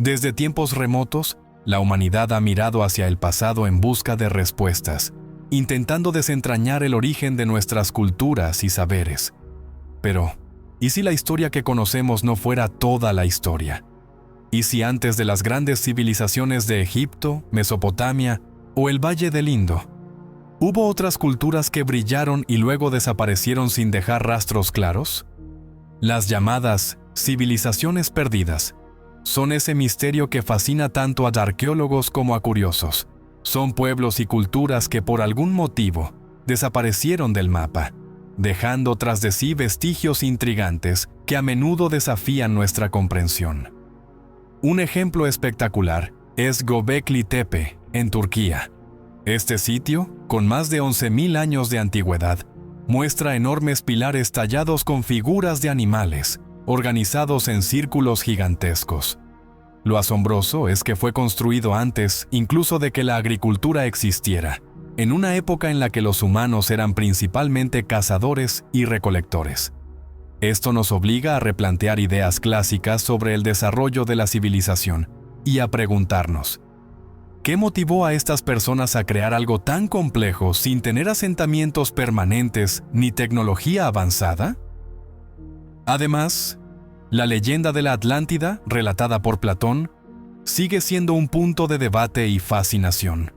Desde tiempos remotos, la humanidad ha mirado hacia el pasado en busca de respuestas, intentando desentrañar el origen de nuestras culturas y saberes. Pero, ¿y si la historia que conocemos no fuera toda la historia? ¿Y si antes de las grandes civilizaciones de Egipto, Mesopotamia o el Valle del Indo, hubo otras culturas que brillaron y luego desaparecieron sin dejar rastros claros? Las llamadas civilizaciones perdidas son ese misterio que fascina tanto a arqueólogos como a curiosos. Son pueblos y culturas que por algún motivo desaparecieron del mapa, dejando tras de sí vestigios intrigantes que a menudo desafían nuestra comprensión. Un ejemplo espectacular es Göbekli Tepe, en Turquía. Este sitio, con más de 11.000 años de antigüedad, muestra enormes pilares tallados con figuras de animales, organizados en círculos gigantescos. Lo asombroso es que fue construido antes incluso de que la agricultura existiera, en una época en la que los humanos eran principalmente cazadores y recolectores. Esto nos obliga a replantear ideas clásicas sobre el desarrollo de la civilización y a preguntarnos, ¿qué motivó a estas personas a crear algo tan complejo sin tener asentamientos permanentes ni tecnología avanzada? Además, la leyenda de la Atlántida, relatada por Platón, sigue siendo un punto de debate y fascinación.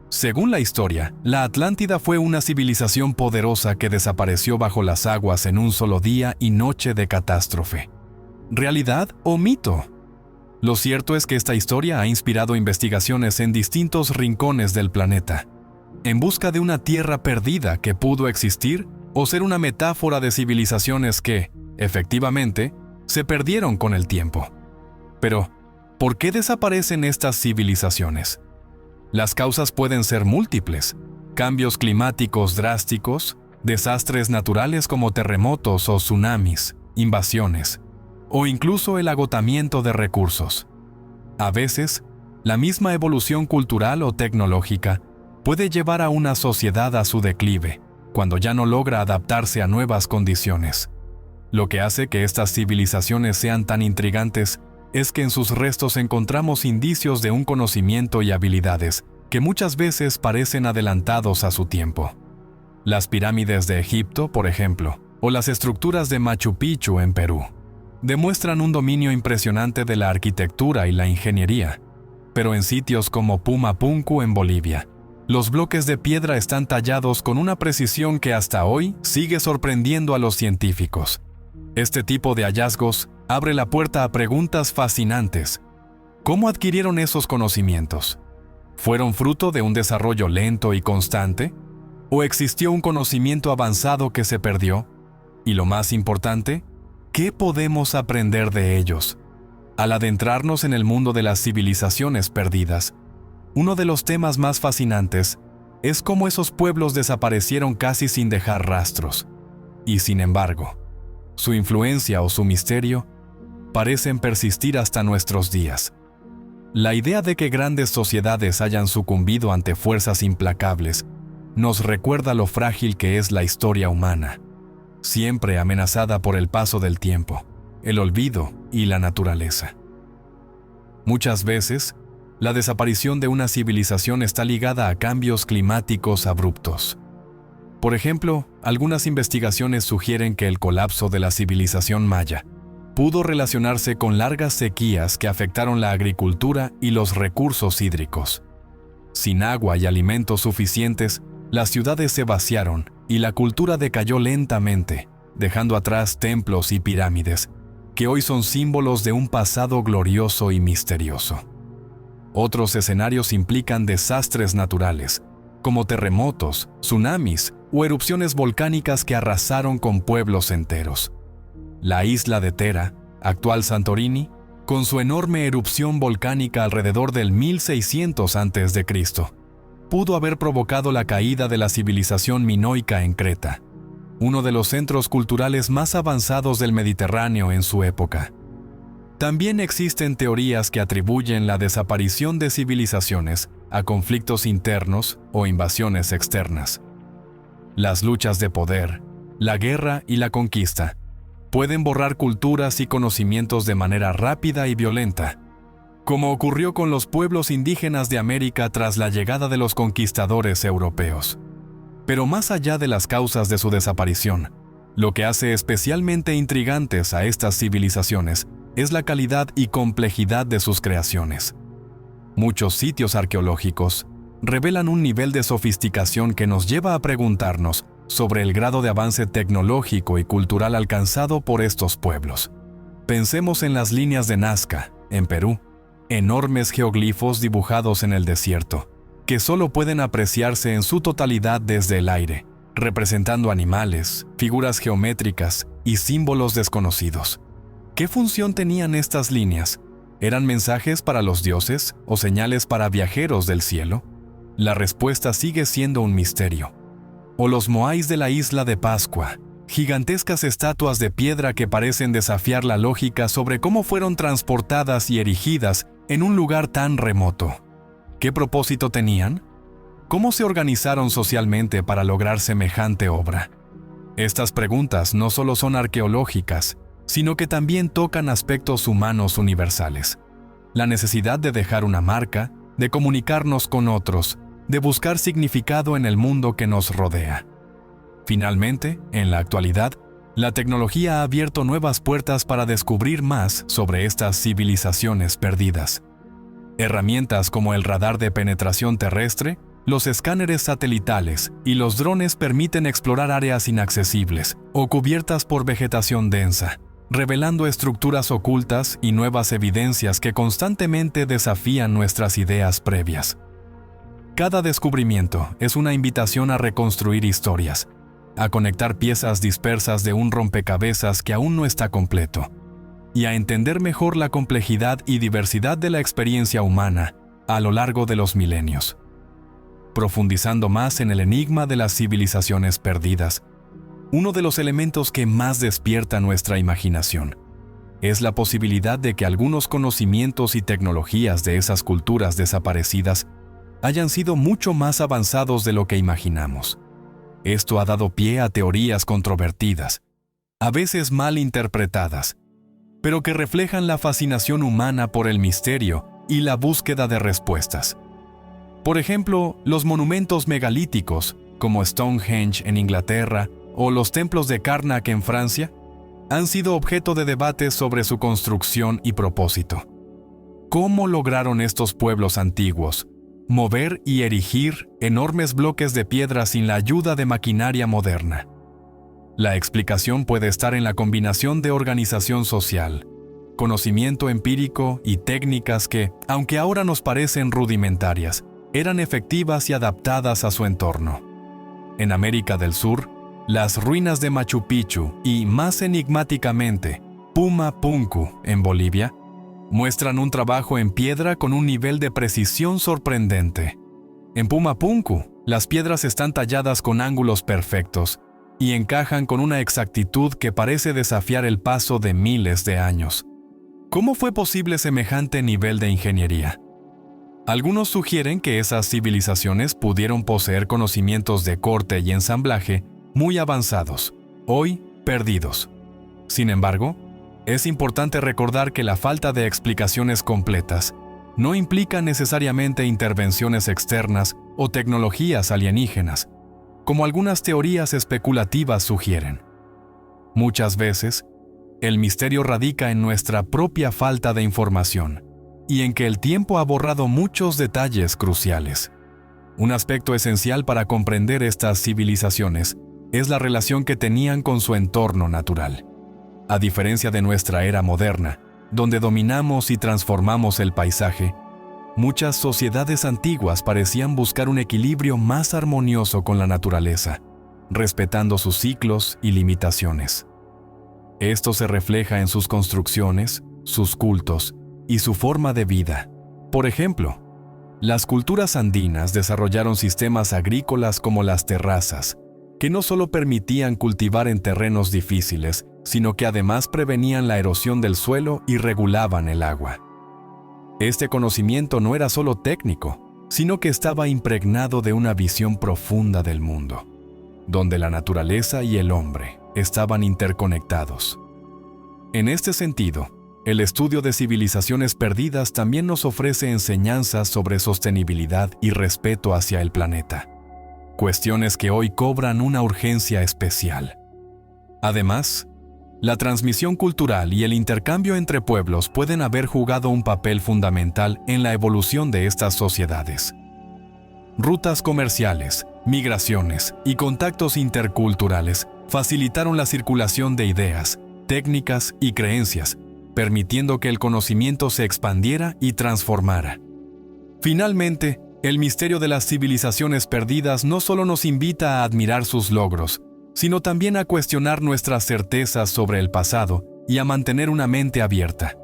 Según la historia, la Atlántida fue una civilización poderosa que desapareció bajo las aguas en un solo día y noche de catástrofe. ¿Realidad o mito? Lo cierto es que esta historia ha inspirado investigaciones en distintos rincones del planeta, en busca de una tierra perdida que pudo existir o ser una metáfora de civilizaciones que, efectivamente, se perdieron con el tiempo. Pero, ¿por qué desaparecen estas civilizaciones? Las causas pueden ser múltiples: cambios climáticos drásticos, desastres naturales como terremotos o tsunamis, invasiones, o incluso el agotamiento de recursos. A veces, la misma evolución cultural o tecnológica puede llevar a una sociedad a su declive, cuando ya no logra adaptarse a nuevas condiciones. Lo que hace que estas civilizaciones sean tan intrigantes es que en sus restos encontramos indicios de un conocimiento y habilidades que muchas veces parecen adelantados a su tiempo. Las pirámides de Egipto, por ejemplo, o las estructuras de Machu Picchu en Perú, demuestran un dominio impresionante de la arquitectura y la ingeniería. Pero en sitios como Pumapunku en Bolivia, los bloques de piedra están tallados con una precisión que hasta hoy sigue sorprendiendo a los científicos. Este tipo de hallazgos abre la puerta a preguntas fascinantes. ¿Cómo adquirieron esos conocimientos? ¿Fueron fruto de un desarrollo lento y constante? ¿O existió un conocimiento avanzado que se perdió? Y lo más importante, ¿qué podemos aprender de ellos? Al adentrarnos en el mundo de las civilizaciones perdidas, uno de los temas más fascinantes es cómo esos pueblos desaparecieron casi sin dejar rastros. Y sin embargo, su influencia o su misterio parecen persistir hasta nuestros días. La idea de que grandes sociedades hayan sucumbido ante fuerzas implacables nos recuerda lo frágil que es la historia humana, siempre amenazada por el paso del tiempo, el olvido y la naturaleza. Muchas veces, la desaparición de una civilización está ligada a cambios climáticos abruptos. Por ejemplo, algunas investigaciones sugieren que el colapso de la civilización maya pudo relacionarse con largas sequías que afectaron la agricultura y los recursos hídricos. Sin agua y alimentos suficientes, las ciudades se vaciaron y la cultura decayó lentamente, dejando atrás templos y pirámides, que hoy son símbolos de un pasado glorioso y misterioso. Otros escenarios implican desastres naturales, como terremotos, tsunamis o erupciones volcánicas que arrasaron con pueblos enteros. La isla de Thera, actual Santorini, con su enorme erupción volcánica alrededor del 1600 a.C., pudo haber provocado la caída de la civilización minoica en Creta, uno de los centros culturales más avanzados del Mediterráneo en su época. También existen teorías que atribuyen la desaparición de civilizaciones a conflictos internos o invasiones externas. Las luchas de poder, la guerra y la conquista pueden borrar culturas y conocimientos de manera rápida y violenta, como ocurrió con los pueblos indígenas de América tras la llegada de los conquistadores europeos. Pero más allá de las causas de su desaparición, lo que hace especialmente intrigantes a estas civilizaciones es la calidad y complejidad de sus creaciones. Muchos sitios arqueológicos revelan un nivel de sofisticación que nos lleva a preguntarnos sobre el grado de avance tecnológico y cultural alcanzado por estos pueblos. Pensemos en las líneas de Nazca, en Perú, enormes geoglifos dibujados en el desierto, que solo pueden apreciarse en su totalidad desde el aire, representando animales, figuras geométricas y símbolos desconocidos. ¿Qué función tenían estas líneas? ¿Eran mensajes para los dioses o señales para viajeros del cielo? La respuesta sigue siendo un misterio. O los moais de la isla de Pascua, gigantescas estatuas de piedra que parecen desafiar la lógica sobre cómo fueron transportadas y erigidas en un lugar tan remoto. ¿Qué propósito tenían? ¿Cómo se organizaron socialmente para lograr semejante obra? Estas preguntas no solo son arqueológicas, sino que también tocan aspectos humanos universales. La necesidad de dejar una marca, de comunicarnos con otros, de buscar significado en el mundo que nos rodea. Finalmente, en la actualidad, la tecnología ha abierto nuevas puertas para descubrir más sobre estas civilizaciones perdidas. Herramientas como el radar de penetración terrestre, los escáneres satelitales y los drones permiten explorar áreas inaccesibles o cubiertas por vegetación densa, revelando estructuras ocultas y nuevas evidencias que constantemente desafían nuestras ideas previas. Cada descubrimiento es una invitación a reconstruir historias, a conectar piezas dispersas de un rompecabezas que aún no está completo, y a entender mejor la complejidad y diversidad de la experiencia humana a lo largo de los milenios. Profundizando más en el enigma de las civilizaciones perdidas, uno de los elementos que más despierta nuestra imaginación es la posibilidad de que algunos conocimientos y tecnologías de esas culturas desaparecidas hayan sido mucho más avanzados de lo que imaginamos. Esto ha dado pie a teorías controvertidas, a veces mal interpretadas, pero que reflejan la fascinación humana por el misterio y la búsqueda de respuestas. Por ejemplo, los monumentos megalíticos, como Stonehenge en Inglaterra o los templos de Karnak en Francia, han sido objeto de debates sobre su construcción y propósito. ¿Cómo lograron estos pueblos antiguos mover y erigir enormes bloques de piedra sin la ayuda de maquinaria moderna? La explicación puede estar en la combinación de organización social, conocimiento empírico y técnicas que, aunque ahora nos parecen rudimentarias, eran efectivas y adaptadas a su entorno. En América del Sur, las ruinas de Machu Picchu y, más enigmáticamente, Puma Punku en Bolivia, muestran un trabajo en piedra con un nivel de precisión sorprendente. En Puma Punku, las piedras están talladas con ángulos perfectos y encajan con una exactitud que parece desafiar el paso de miles de años. ¿Cómo fue posible semejante nivel de ingeniería? Algunos sugieren que esas civilizaciones pudieron poseer conocimientos de corte y ensamblaje muy avanzados, hoy perdidos. Sin embargo, es importante recordar que la falta de explicaciones completas no implica necesariamente intervenciones externas o tecnologías alienígenas, como algunas teorías especulativas sugieren. Muchas veces, el misterio radica en nuestra propia falta de información y en que el tiempo ha borrado muchos detalles cruciales. Un aspecto esencial para comprender estas civilizaciones es la relación que tenían con su entorno natural. A diferencia de nuestra era moderna, donde dominamos y transformamos el paisaje, muchas sociedades antiguas parecían buscar un equilibrio más armonioso con la naturaleza, respetando sus ciclos y limitaciones. Esto se refleja en sus construcciones, sus cultos y su forma de vida. Por ejemplo, las culturas andinas desarrollaron sistemas agrícolas como las terrazas, que no solo permitían cultivar en terrenos difíciles, sino que además prevenían la erosión del suelo y regulaban el agua. Este conocimiento no era solo técnico, sino que estaba impregnado de una visión profunda del mundo, donde la naturaleza y el hombre estaban interconectados. En este sentido, el estudio de civilizaciones perdidas también nos ofrece enseñanzas sobre sostenibilidad y respeto hacia el planeta, cuestiones que hoy cobran una urgencia especial. Además, la transmisión cultural y el intercambio entre pueblos pueden haber jugado un papel fundamental en la evolución de estas sociedades. Rutas comerciales, migraciones y contactos interculturales facilitaron la circulación de ideas, técnicas y creencias, permitiendo que el conocimiento se expandiera y transformara. Finalmente, el misterio de las civilizaciones perdidas no solo nos invita a admirar sus logros, sino también a cuestionar nuestras certezas sobre el pasado y a mantener una mente abierta.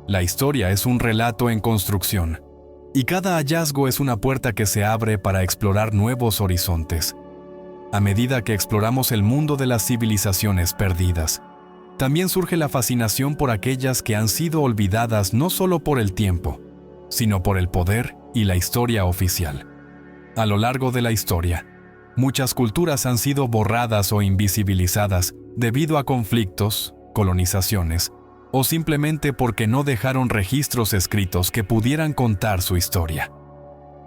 La historia es un relato en construcción, y cada hallazgo es una puerta que se abre para explorar nuevos horizontes. A medida que exploramos el mundo de las civilizaciones perdidas, también surge la fascinación por aquellas que han sido olvidadas no solo por el tiempo, sino por el poder y la historia oficial. A lo largo de la historia, muchas culturas han sido borradas o invisibilizadas debido a conflictos, colonizaciones, o simplemente porque no dejaron registros escritos que pudieran contar su historia.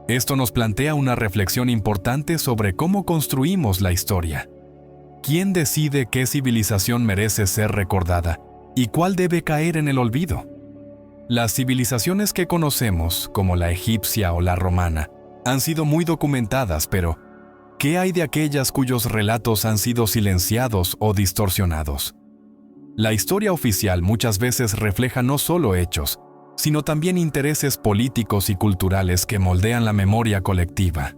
Esto nos plantea una reflexión importante sobre cómo construimos la historia. ¿Quién decide qué civilización merece ser recordada y cuál debe caer en el olvido? Las civilizaciones que conocemos, como la egipcia o la romana, han sido muy documentadas, pero ¿qué hay de aquellas cuyos relatos han sido silenciados o distorsionados? La historia oficial muchas veces refleja no solo hechos, sino también intereses políticos y culturales que moldean la memoria colectiva.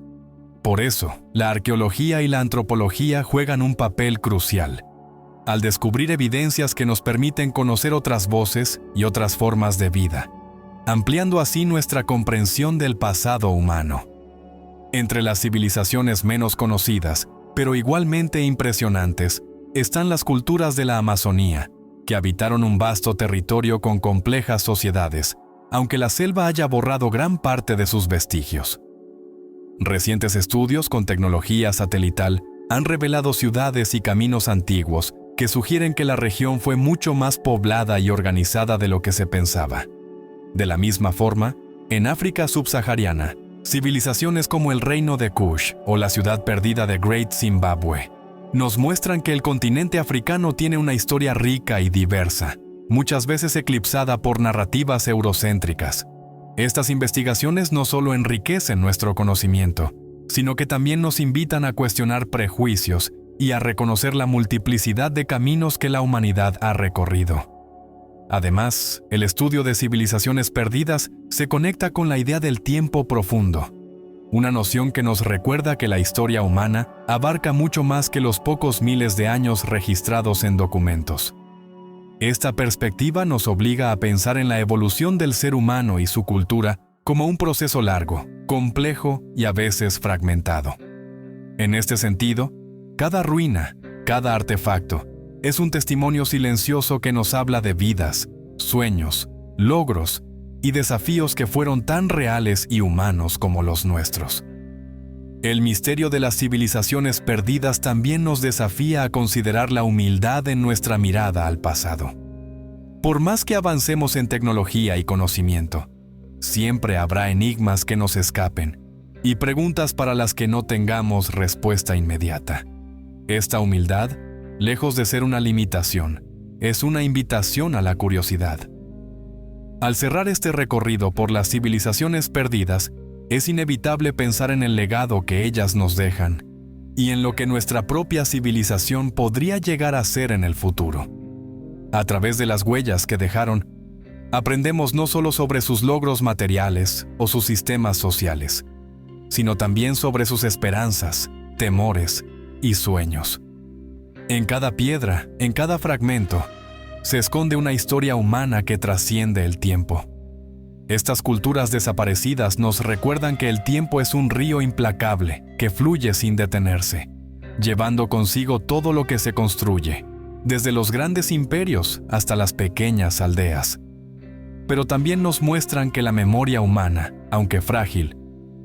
Por eso, la arqueología y la antropología juegan un papel crucial, al descubrir evidencias que nos permiten conocer otras voces y otras formas de vida, ampliando así nuestra comprensión del pasado humano. Entre las civilizaciones menos conocidas, pero igualmente impresionantes, están las culturas de la Amazonía, que habitaron un vasto territorio con complejas sociedades, aunque la selva haya borrado gran parte de sus vestigios. Recientes estudios con tecnología satelital han revelado ciudades y caminos antiguos que sugieren que la región fue mucho más poblada y organizada de lo que se pensaba. De la misma forma, en África subsahariana, civilizaciones como el Reino de Kush o la ciudad perdida de Great Zimbabwe nos muestran que el continente africano tiene una historia rica y diversa, muchas veces eclipsada por narrativas eurocéntricas. Estas investigaciones no solo enriquecen nuestro conocimiento, sino que también nos invitan a cuestionar prejuicios y a reconocer la multiplicidad de caminos que la humanidad ha recorrido. Además, el estudio de civilizaciones perdidas se conecta con la idea del tiempo profundo, una noción que nos recuerda que la historia humana abarca mucho más que los pocos miles de años registrados en documentos. Esta perspectiva nos obliga a pensar en la evolución del ser humano y su cultura como un proceso largo, complejo y a veces fragmentado. En este sentido, cada ruina, cada artefacto, es un testimonio silencioso que nos habla de vidas, sueños, logros y desafíos que fueron tan reales y humanos como los nuestros. El misterio de las civilizaciones perdidas también nos desafía a considerar la humildad en nuestra mirada al pasado. Por más que avancemos en tecnología y conocimiento, siempre habrá enigmas que nos escapen y preguntas para las que no tengamos respuesta inmediata. Esta humildad, lejos de ser una limitación, es una invitación a la curiosidad. Al cerrar este recorrido por las civilizaciones perdidas, es inevitable pensar en el legado que ellas nos dejan y en lo que nuestra propia civilización podría llegar a ser en el futuro. A través de las huellas que dejaron, aprendemos no solo sobre sus logros materiales o sus sistemas sociales, sino también sobre sus esperanzas, temores y sueños. En cada piedra, en cada fragmento, se esconde una historia humana que trasciende el tiempo. Estas culturas desaparecidas nos recuerdan que el tiempo es un río implacable que fluye sin detenerse, llevando consigo todo lo que se construye, desde los grandes imperios hasta las pequeñas aldeas. Pero también nos muestran que la memoria humana, aunque frágil,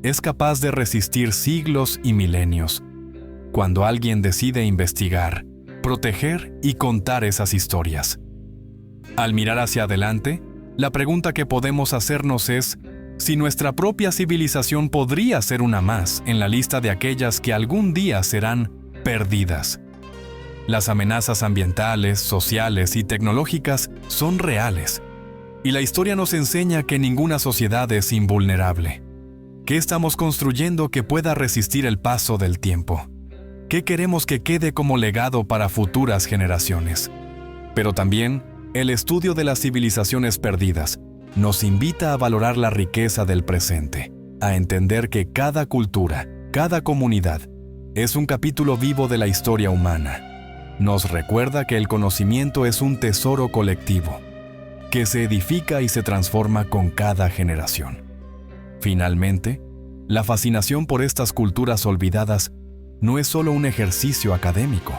es capaz de resistir siglos y milenios, cuando alguien decide investigar, proteger y contar esas historias. Al mirar hacia adelante, la pregunta que podemos hacernos es si nuestra propia civilización podría ser una más en la lista de aquellas que algún día serán perdidas. Las amenazas ambientales, sociales y tecnológicas son reales, y la historia nos enseña que ninguna sociedad es invulnerable. ¿Qué estamos construyendo que pueda resistir el paso del tiempo? ¿Qué queremos que quede como legado para futuras generaciones? Pero también, el estudio de las civilizaciones perdidas nos invita a valorar la riqueza del presente, a entender que cada cultura, cada comunidad, es un capítulo vivo de la historia humana. Nos recuerda que el conocimiento es un tesoro colectivo, que se edifica y se transforma con cada generación. Finalmente, la fascinación por estas culturas olvidadas no es solo un ejercicio académico,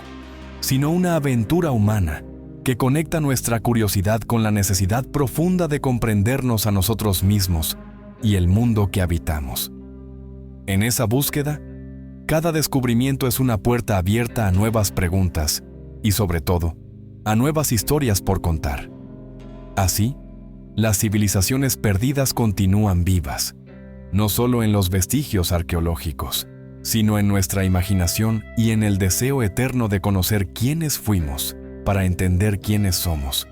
sino una aventura humana que conecta nuestra curiosidad con la necesidad profunda de comprendernos a nosotros mismos y el mundo que habitamos. En esa búsqueda, cada descubrimiento es una puerta abierta a nuevas preguntas y, sobre todo, a nuevas historias por contar. Así, las civilizaciones perdidas continúan vivas, no solo en los vestigios arqueológicos, sino en nuestra imaginación y en el deseo eterno de conocer quiénes fuimos para entender quiénes somos.